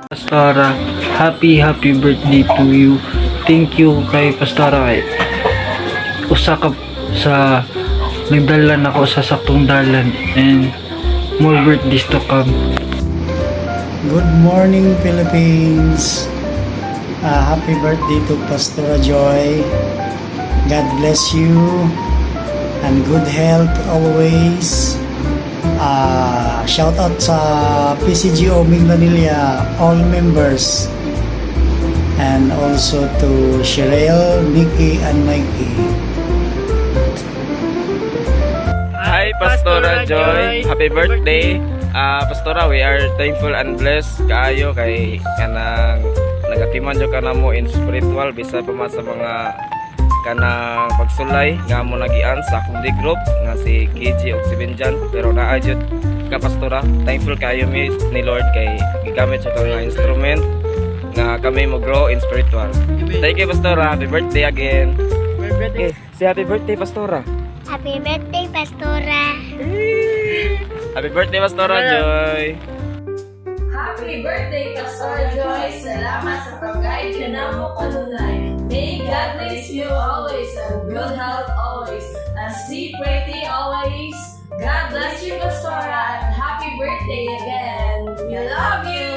Pastora, happy birthday to you. Thank you kay Pastora kay usa ka sa nagdalan ako sa saktong dalan and more birthdays to come. Good morning, Philippines. Happy birthday to Pastora Joy. God bless you and good health always. Shout out sa PCGO Minglanilla, all members, and also to Sherelle, Mickey, and Mikey. Hi, Pastora Joy. Happy birthday. Pastora, we are thankful and blessed kaayo kay kanang nagatiman jud kana mo in spiritual bisa pa man sa mga kanang pagsulay nga mo nagian sa akong di group nga si KG ug si Benjan, pero naa jud ka Pastora. Thankful kayo mi ni Lord kay gigamit sa nga instrument nga kami mo grow in spiritual. Thank you, Pastora. Happy birthday again. Okay, say happy birthday, Pastora. Happy birthday, Pastora. Happy birthday, Pastora Joy. Happy birthday, Pastora Joy. Salamat sa pag-guide ka na mo kanunay. May God bless you always and good health always. And sleep pretty always. God bless you, Pastora, and happy birthday again. We love you.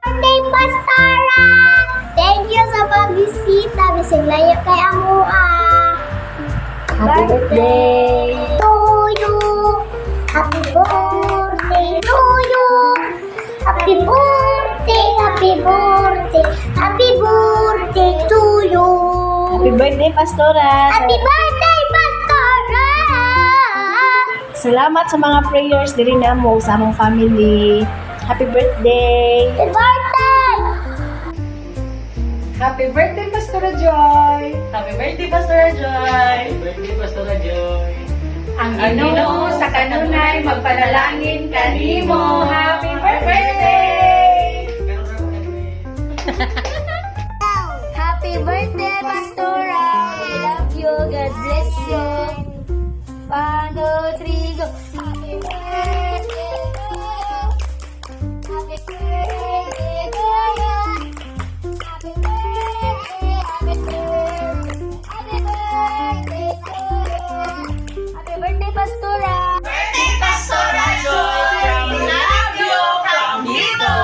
Birthday, Pastora! Thank you sa pagbisita. Bisig layo kay Amua. Happy birthday to you. Happy birthday to you. Happy birthday, happy birthday, happy birthday to you. Happy birthday, Pastora. Happy birthday, Pastora! Salamat sa mga prayers diri namo sa among family. Happy birthday. Happy birthday! Happy birthday, Pastora Joy. Happy birthday, Pastora Joy. Birthday, Pastora Joy. Ang Ginoo sa kanunay magpanalangin kanimo. Happy birthday. Happy birthday, Pastora! I love you. God bless you. 1, 2, 3, go. Happy birthday to you. Happy birthday to you. Happy birthday, happy birthday. Happy birthday to you. Happy birthday, Pastora! Birthday, Pastora Joy. We love you from Hito.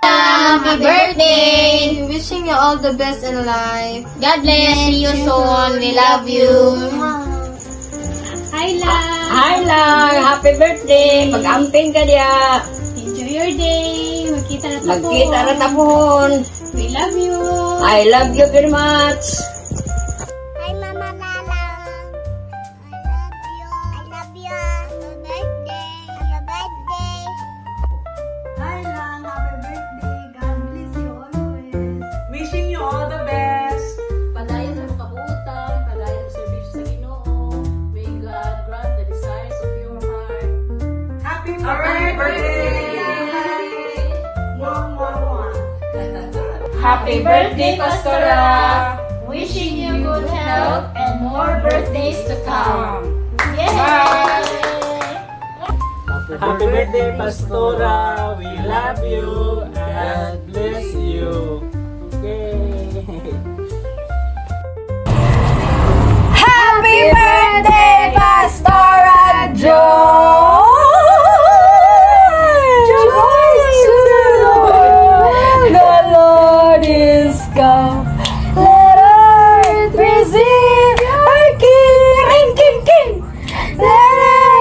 Happy birthday! Wishing you all the best in life. God bless you soon. We love you. Hi, Lang. Hi lang! Happy birthday! Pag-amping ka diya! Enjoy your day. Magkita na tapo. Magkita na tapon! We love you. I love you very much! Hi, Mama Lalang. I love you. I love you. Happy birthday. Happy birthday. Hi, Lang. Happy birthday. God bless you always. Wishing you all the best. Padayon sa kabuutan, padayon sa serbisyo sa Ginoo. May God grant the desires of your heart. Happy birthday! Mwah, mwah, mwah. Happy birthday, Pastora. Wishing you good health and more birthdays to come. Yay! Happy birthday, Pastora. We love you. God bless you. Happy birthday, Pastora Joy! Joy to the world, the Lord is come. Let earth receive our King, King, King. Let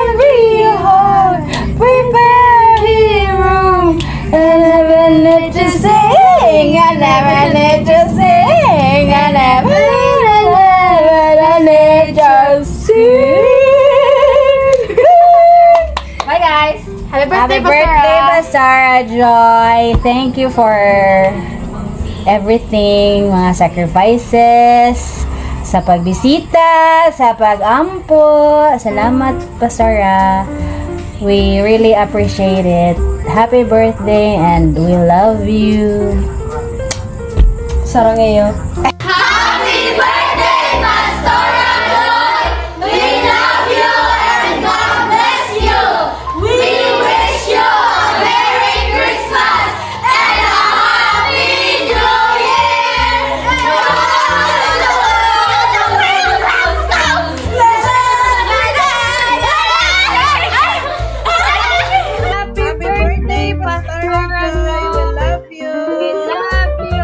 every heart prepare His room, and heaven let you sing, and heaven let you sing, and heaven. Happy birthday, Pastora Joy. Thank you for everything, mga sacrifices, sa pagbisita, sa pag-ampo. Salamat, Pastora. We really appreciate it. Happy birthday and we love you. Sarang ngayon. Happy birthday, Pastora Joy! We love you and God bless you! We wish you a Merry Christmas and a Happy New Year! Happy birthday, Pastora Joy. We love you. We love you.